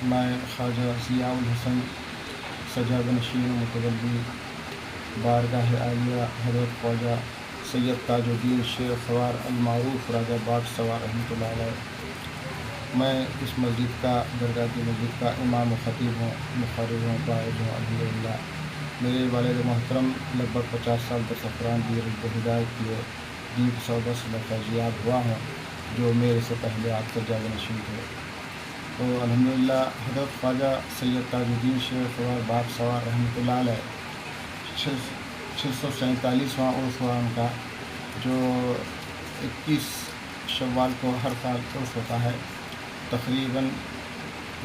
میں خواجہ ضیاء الحسن سجاد نشین متولی بارگاہ عالیہ حضرت خواجہ سید تاج الدین شیر سوار المعروف راجہ باغ سوار رحمۃ اللہ علیہ، میں اس مسجد کا درگاہ کی مسجد کا امام و خطیب ہوں، مخرج ہوں، قائد ہوں الحمدللہ۔ میرے والد محترم لگ بھگ 50 سال در سفران دی رزق و ہدایت کیے، دین کی صحبت سے فیضیاب ہوا ہوں، جو میرے سے پہلے آپ کا جاگ نشین تھے۔ تو الحمدللہ حضرت خواجہ سید تاج الدین شیر سوار باغ سوار رحمۃ اللہ علیہ 647واں عرس ہوا ان کا، جو 21 شوال کو ہر سال عرس ہوتا ہے۔ تقریباً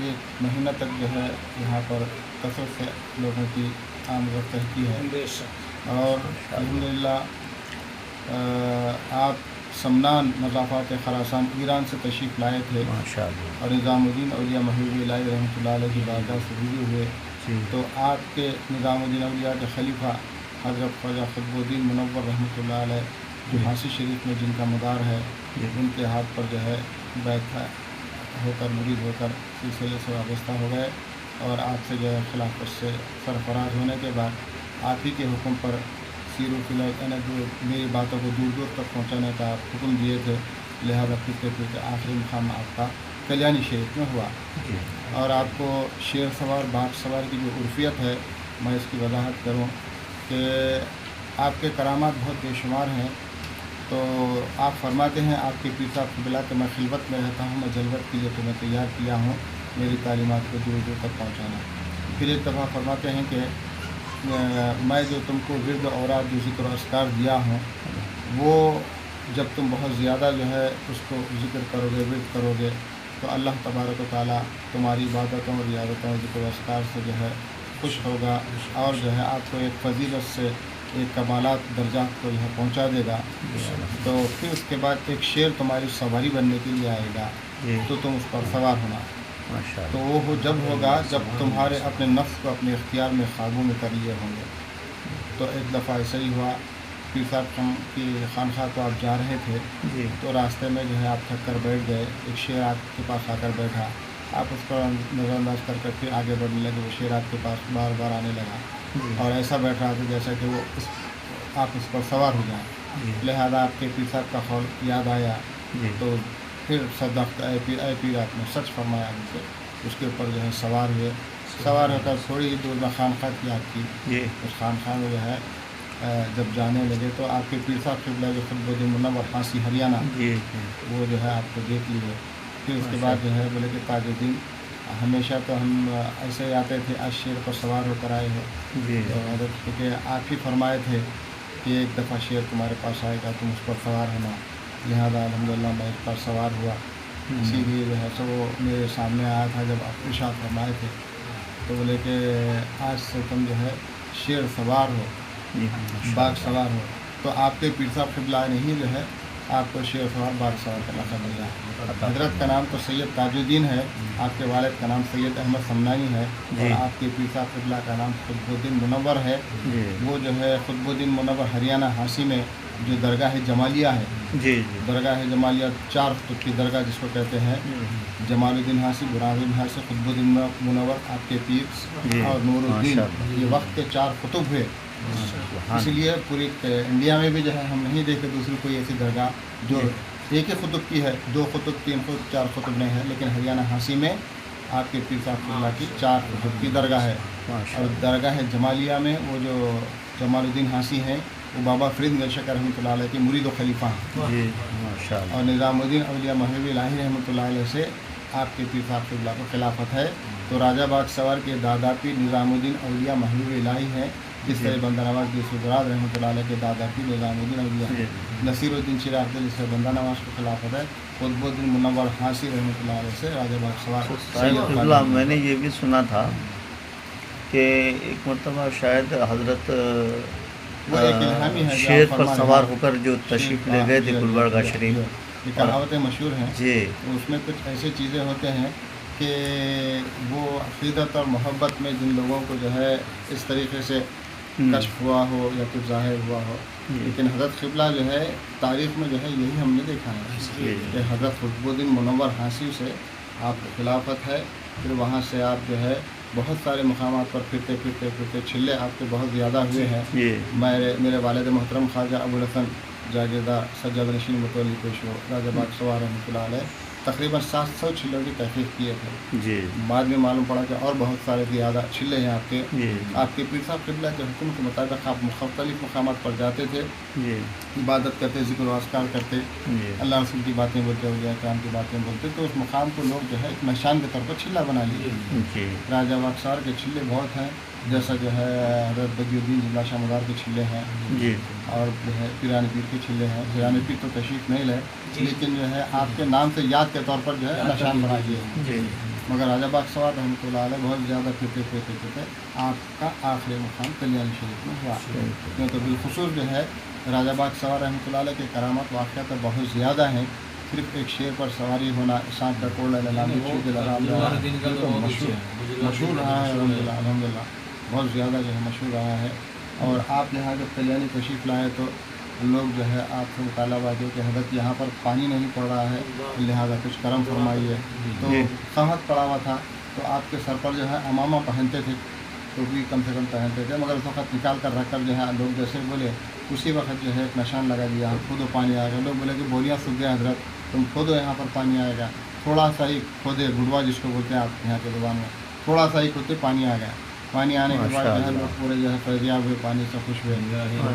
1 مہینہ تک جو ہے یہاں پر کثرت سے لوگوں کی آمد و رفت رہتی ہے، اور الحمدللہ آپ سمنان مضافات خراسان ایران سے تشریف لائے تھے اور نظام الدین اولیاء محبوب الہی رحمۃ اللہ علیہ کی بارگاہ سے رجوع ہوئے، تو آپ کے نظام الدین اولیاء کے خلیفہ حضرت خواجہ قطب الدین منور رحمۃ اللہ علیہ، جو ہاسی شریف میں جن کا مدار ہے، ان کے ہاتھ پر جو ہے بیعت ہو کر مرید ہو کر سلسلے سے وابستہ ہو گئے، اور آپ سے جو ہے خلافت سے سرفراز ہونے کے بعد آپ ہی کے حکم پر سیر و فلک میری باتوں کو دور دور تک پہنچانے کا حکم دیے تھے، لہذا پھرتے پھرتے آخری مقام آپ کا کلیانی شریف میں ہوا۔ اور آپ کو شیر سوار باغ سوار کی جو عرفیت ہے، میں اس کی وضاحت کروں کہ آپ کے کرامات بہت بے شمار ہیں۔ تو آپ فرماتے ہیں آپ کے پیر صاحب قبلہ کہ میں خلوت میں رہتا ہوں، میں جلوت کے لیے تمہیں تیار کیا ہوں میری تعلیمات کو دور دور تک پہنچانا۔ پھر ایک دفعہ فرماتے ہیں کہ میں جو تم کو ورد اوراد جو ذکر و اذکار دیا ہوں، وہ جب تم بہت زیادہ جو ہے اس کو ذکر کرو گے، ورد کرو گے، تو اللہ تبارک و تعالیٰ تمہاری عبادتوں اور ریاضتوں ذکر و اذکار سے جو ہے خوش ہوگا، اور جو ہے آپ کو ایک فضیلت سے ایک کمالات درجات کو جو ہے پہنچا دے گا۔ تو پھر اس کے بعد ایک شیر تمہاری سواری بننے کے لیے آئے گا، تو تم اس پر سوار ہونا۔ تو وہ جب ہوگا جب تمہارے اپنے نفس کو اپنے اختیار میں قابو میں کر لیے ہوں گے۔ تو ایک دفعہ ایسا ہی ہوا، پیر صاحب کی خانقاہ کو آپ جا رہے تھے، تو راستے میں جو ہے آپ تھک کر بیٹھ گئے، ایک شیر آپ کے پاس آ کر بیٹھا، آپ اس پر نظر انداز کر کر پھر آگے بڑھنے لگے، وہ شیر آپ کے پاس بار بار آنے لگا، اور ایسا بیٹھ رہا تھا جیسا کہ وہ آپ اس پر سوار ہو جائیں۔ لہذا آپ کے پیر صاحب کا قول یاد آیا، تو پھر صدقت اے پیر آپ نے سچ فرمایا ان سے، اس کے اوپر جو ہے سوار ہوئے۔ سوار ہو کر تھوڑی ہی دور میں خانقاہ کی آپ کی، اس خانقاہ میں جو ہے جب جانے لگے تو آپ کے پیر صاحب قبلہ جو قطب الدین منور ہاسی ہریانہ، وہ جو ہے آپ کو دیکھ لیے۔ پھر اس کے بعد جو ہے بولے کہ تاج الدین ہمیشہ تو ہم ایسے ہی آتے تھے، آج شیر پر سوار ہو کر آئے ہو، کیونکہ آپ ہی فرمائے تھے کہ ایک دفعہ شیر تمہارے پاس آئے گا، تم اس پر سوار ہونا، لہذا الحمدللہ میں اس پر سوار ہوا۔ اسی لیے جو ہے سو وہ میرے سامنے آیا تھا جب آپ ارشاد فرمائے تھے، تو بولے کہ آج سے تم جو ہے شیر سوار ہو، باغ سوار ہو۔ تو آپ کے پیر صاحب قبلہ نے ہی جو ہے آپ کو شیر سوار باغ سوار کا لقب ملا۔ حضرت کا نام تو سید تاج الدین ہے، آپ کے والد کا نام سید احمد سمنانی ہے، اور آپ کے پیر صاحب قبلہ کا نام قطب الدین منور ہے۔ وہ جو ہے قطب الدین منور ہریانہ ہاسی میں جو درگاہ جمالیہ ہے، درگاہ جمالیہ 4 خطب کی درگاہ جس کو کہتے ہیں، جمال الدین ہاسی، برہان الدین ہاسی، قطب الدین منور آپ کے پیر، اور نور الدین، یہ وقت کے 4 خطب ہوئے۔ اس لیے پوری انڈیا میں بھی جو ہے ہم نہیں دیکھے دوسری کوئی ایسی درگاہ جو ایک ہی خطب کی ہے، 2 خطب 3 خطب 4 خطب نہیں ہے، لیکن ہریانہ ہاسی میں آپ کے پیر صاحب قبلہ کی 4 خطب کی درگاہ ہے۔ اور درگاہ جمالیہ میں وہ جو جمال الدین ہاسی ہیں، وہ بابا فرید میر شکر رحمۃ اللہ علیہ کے مرید و خلیفہ ہیں، اور نظام الدین اولیاء محبوب الہی رحمۃ اللہ علیہ سے آپ کے پیر صاحب قبلہ کو خلافت ہے۔ تو راجہ باغ سوار کے دادا پیر نظام الدین اولیاء محبوب الہی ہیں، جس طرح بندہ نواز یوسف رحمۃ اللہ علیہ کے دادا پیر نظام الدین اولیاء ہیں۔ نصیر الدین چراغ جس سے بندہ نواز کو خلافت ہے، قطب الدین منور ہاسی رحمۃ اللہ علیہ سے راجہ باغ سوار۔ میں نے یہ بھی سنا تھا کہ ایک مرتبہ شاید حضرت شیر پر سوار ہو کر جو تشریف لے گئے تھے گلبرگہ شریف، یہ کہاوتیں مشہور ہیں، اس میں کچھ ایسے چیزیں ہوتے ہیں کہ وہ عقیدت اور محبت میں جن لوگوں کو جو ہے اس طریقے سے کشف ہوا ہو یا کچھ ظاہر ہوا ہو، لیکن حضرت قبلہ جو ہے تاریخ میں جو ہے یہی ہم نے دیکھا ہے کہ حضرت قطب الدین منور ہاسی سے آپ خلافت ہے، پھر وہاں سے آپ جو ہے بہت سارے مقامات پر پھرتے پھرتے پھرتے چھلے آپ کے بہت زیادہ ہوئے ہیں۔ میرے والد محترم خواجہ ابوالحسن جاگیردار سجاد نشین متولی پیشوا راجہ باغ سوار رحمۃ اللہ علیہ تقریباً 700 چھلوں کی تحقیق کیے تھے۔ بعد میں معلوم پڑا کہ اور بہت سارے زیادہ چھلے ہیں آپ کے۔ آپ کے پیر صاحب قبلہ کے حکم کے مطابق آپ مختلف مقامات پر جاتے تھے، عبادت کرتے، ذکر و اذکار کرتے، اللہ رسول کی باتیں بولتے، اولیاء کرام کی باتیں بولتے، تو اس مقام کو لوگ جو ہے ایک نشان کے طور پر چھلا بنا لیے۔ راجہ باغ سوار کے چھلے بہت ہیں، جیسا جو ہے حضرت بدی الدین ضلع شاہ مدار کے چھلے ہیں، اور جو ہے پیران پیر کے چھلے ہیں۔ پیران پیر تو تشریف نہیں لائے، لیکن جو ہے آپ کے نام سے یاد کے طور پر جو ہے نشان بنا دیے۔ مگر راجہ باغ سوار رحمۃ اللہ علیہ بہت زیادہ پھرتے پھرتے پھرتے آپ کا آخری مقام کلیان شریف میں ہوا، کیونکہ بالخصوص جو ہے راجہ باغ سوار رحمۃ اللہ علیہ کے کرامات واقعات بہت زیادہ ہیں۔ صرف ایک شیر پر سواری ہونا، سانپ کا کوڑا لگانا، مشہور رہا ہے الحمد للہ، بہت زیادہ جو ہے مشہور رہا ہے۔ اور آپ یہاں جب کلیانی تشریف لائے تو لوگ جو ہے آپ سے مطالبہ کیا کہ حضرت یہاں پر پانی نہیں پڑ رہا ہے، لہٰذا کچھ کرم فرمائیے۔ تو قحط پڑا ہوا تھا، تو آپ کے سر پر جو ہے امامہ پہنتے تھے، ٹوپی کم سے کم پہنتے تھے، مگر اس وقت نکال کر رکھ کر جو ہے لوگ جیسے بولے اسی وقت جو ہے ایک نشان لگا دیا، کھودو پانی آئے گا۔ لوگ بولے کہ بولیاں سوکھ گئے حضرت، تم کھودو یہاں پر پانی آئے گا۔ تھوڑا سا ہی کھودے، گڈوا جس کو بولتے ہیں آپ یہاں کے زبان میں، تھوڑا سا ہی کھودتے پانی آ گیا۔ پانی آنے کے بعد جو ہے لوگ پورے جو ہے فیضیاب ہوئے، پانی سے خوش ہوئے۔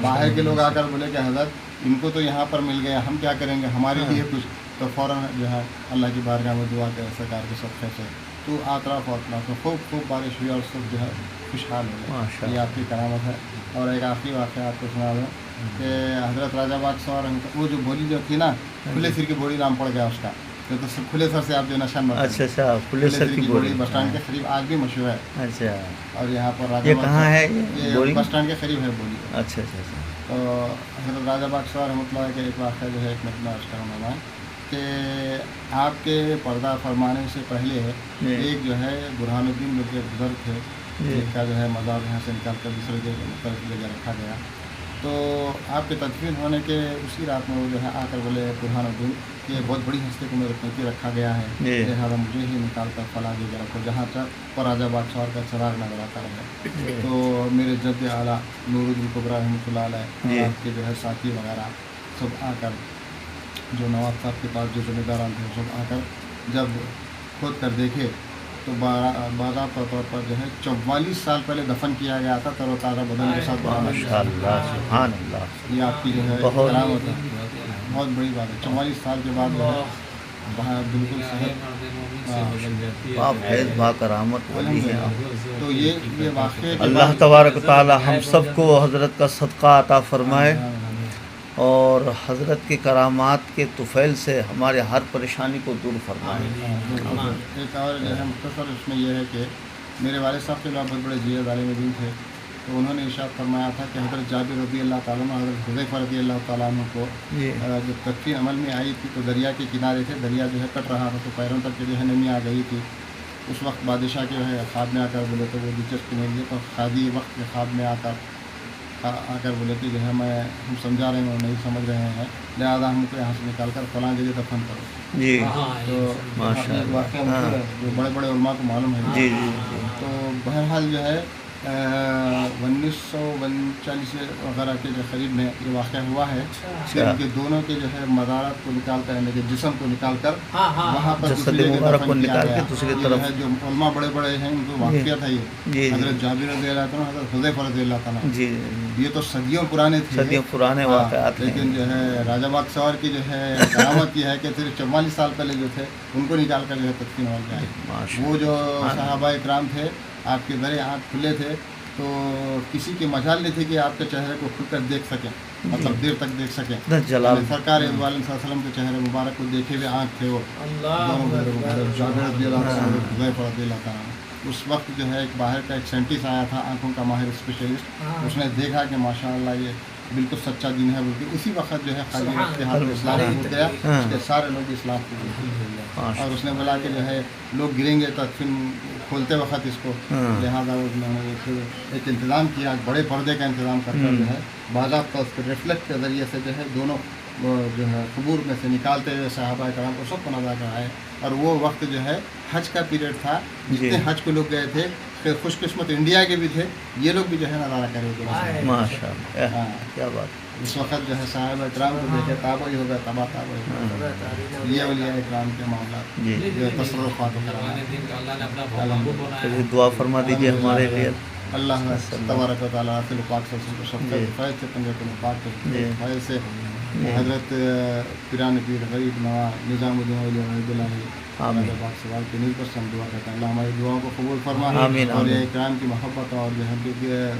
باہر کے لوگ آ کر بولے کہ حضرت ان کو تو یہاں پر مل گیا، ہم کیا کریں گے، ہمارے لیے کچھ۔ تو فوراً جو ہے اللہ کی بارگاہ میں دعا کے سرکار کے صدقے سے تو اطراف و اطراف میں خوب بارش ہوئی اور سب جو ہے خوشحال ہو گئے۔ یہ آپ کی کرامت ہے۔ اور ایک آخری واقعہ آپ کو سنا دوں کہ حضرت راجہ باغ سوار وہ جو بولی جو تھی نا، کھلے سر کی بولی نام پڑ گیا اس کا، تو کھلے سر سے آپ جو نشان بتائیں۔ اچھا، کھلے سر کی بولی بس اسٹینڈ کے قریب آج بھی مشہور ہے۔ اچھا، اور یہاں پر راجہ یہ کہاں ہے؟ یہ بس اسٹینڈ کے قریب ہے بولی۔ اچھا۔ تو حضرت راجہ باغ سوار رحمۃ اللہ کے ایک واقعہ جو ہے ایک مطلب عرض کروں گا کہ آپ کے پردہ فرمانے سے پہلے ایک جو ہے برہان الدین جو بزرگ تھے، جن کا جو ہے مزار یہاں سے نکال کر دوسرے جگہ رکھا گیا، تو آپ کے تدفین ہونے کے اسی رات میں وہ جو ہے آ کر بولے برہان الدین کہ یہ بہت بڑی ہستی کو میرے پیچھے رکھا گیا ہے، لہٰذا مجھے ہی نکال کر فلاں جگہ رکھو جہاں تک راجہ باغ سوار کا چراغ نظر آتا رہے۔ تو میرے جد اعلیٰ نور الدین کبریٰ رحمۃ اللہ علیہ، آپ کے جو ہے ساتھی وغیرہ سب آ کر، جو نواب صاحب کے پاس جو ذمہ داران تھے سب آ کر جب کھود کر دیکھے تو باضابطہ طور پر جو ہے 44 سال پہلے دفن کیا گیا تھا، تر و تازہ بدن کے ساتھ۔ سبحان اللہ، یہ آپ کی جو ہے کرامت ہے، بہت بڑی بات ہے۔ 44 سال کے بعد جو ہے بالکل صحت، آپ فیض با کرامت والی ہیں۔ تو یہ واقعہ اللہ تبارک و تعالی ہم سب کو حضرت کا صدقہ عطا فرمائے، اور حضرت کی کرامات کے طفیل سے ہمارے ہر پریشانی کو دور فرمائے۔ ایک اور جو ہے مختصر اس میں یہ ہے کہ میرے والد صاحب کے بہت بڑے جیز عالم دین تھے، تو انہوں نے ارشاد فرمایا تھا کہ حضرت جابر رضی اللہ تعالیٰ عنہ، حضرت حذیفہ رضی اللہ تعالیٰ عنہ کو جب تدفین عمل میں آئی تھی تو دریا کے کنارے تھے، دریا جو ہے کٹ رہا تھا، تو پیروں تک جو ہے نمی آ گئی تھی۔ اس وقت بادشاہ کے جو ہے خواب میں آ کر بولے تو وہ دلچسپی نہیں لیے، تو قاضی وقت کے خواب میں آ کر بولے کہ جو ہے ہم سمجھا رہے ہیں، نہیں سمجھ رہے ہیں، لہٰذا ہم کو یہاں سے نکال کر فلاں جگہ دفن کرو۔ تو واقعہ جو بڑے بڑے علماء کو معلوم ہے۔ تو بہرحال جو ہے 1939 وغیرہ کے جو قریب میں یہ واقعہ ہوا ہے کہ ان کے دونوں کے جو ہے مزارات کو نکال کر، یعنی کہ جسم کو نکال کر وہاں پر دوسری جگہ دفن کیا گیا۔ ہے جو علماء بڑے بڑے ہیں ان کو واقعہ تھا یہ، حضرت جابر رضی اللہ تعالیٰ، حضرت حذیفہ رضی اللہ تعالیٰ، یہ تو صدیوں پرانے تھے، صدیوں پرانے واقعات، لیکن جو ہے راجہ باغ سوار کی جو ہے کرامت یہ ہے کہ صرف 44 سال پہلے جو تھے ان کو نکال کر جو ہے تدفین ہو گیا۔ وہ جو صحابہ اکرام تھے، آپ کے ذرے آنکھ کھلے تھے، تو کسی کی مجال نہیں تھی کہ آپ کے چہرے کو کھل کر دیکھ سکیں، مطلب دیر تک دیکھ سکیں۔ سرکار علیہ وسلم کے چہرے مبارک کو دیکھے ہوئے آنکھ تھے وہ جابر رضی اللہ تعالیٰ، حذیفہ رضی اللہ تعالیٰ۔ اس وقت جو ہے ایک باہر کا ایک سائنٹسٹ آیا تھا، آنکھوں کا ماہر اسپیشلسٹ، اس نے دیکھا کہ ماشاءاللہ یہ بالکل سچا دین ہے، بلکہ اسی وقت جو ہے قاضی کے ہاتھ میں اسلام ہو گیا، اس کے سارے لوگ اسلام کو، اور اس نے بولا کہ جو ہے لوگ گریں گے تدفین کھولتے وقت اس کو، لہٰذا انہوں نے ایک انتظام کیا، بڑے پردے کا انتظام کر کر جو ہے باضابطہ اس کے ریفلیکٹ کے ذریعے سے جو ہے دونوں وہ جو ہے قبور میں سے نکالتے ہوئے صحابہ کرام کو سب کو نظر کرائے. اور وہ وقت جو ہے حج کا پیریڈ تھا, جتنے حج کو لوگ گئے تھے خوش قسمت انڈیا کے بھی تھے, یہ لوگ بھی جو ہے نظارہ کرے ہوئے. ماشاء اللہ, کیا بات. اس وقت جو ہے صحابہ اکرام کو دیکھے تابع ہی ہوگا, تابع ہوگا. یہ اولیاء اکرام کے معاملات جو تصرفات چلیے دعا فرما دیجیے ہمارے لیے. اللہ تبارک و تعالیٰ رسول پاک صلی اللہ علیہ وسلم کو فیض سے پنجتن پاک کے فیض سے حضرت پیران پیر غریب نواز نظام الدین اولیاء محمد اللہ آمین. پاک سوال کی نسبت سے ہم دعا کرتے ہیں اللہ ہماری دعاؤں کو قبول فرما, آمین. اور یہ اکرام کی محبت اور جو ہے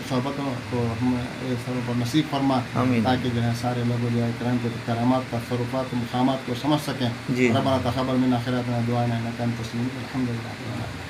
صحبتوں کو ہم سب پر نصیب فرما, تاکہ جو ہے سارے لوگ جو ہے اکرام کے کرامات تصرفات مقامات کو سمجھ سکیں. ربنا تقبل منا خیراتنا دعانا انک انت السمیع العلیم. الحمدللہ.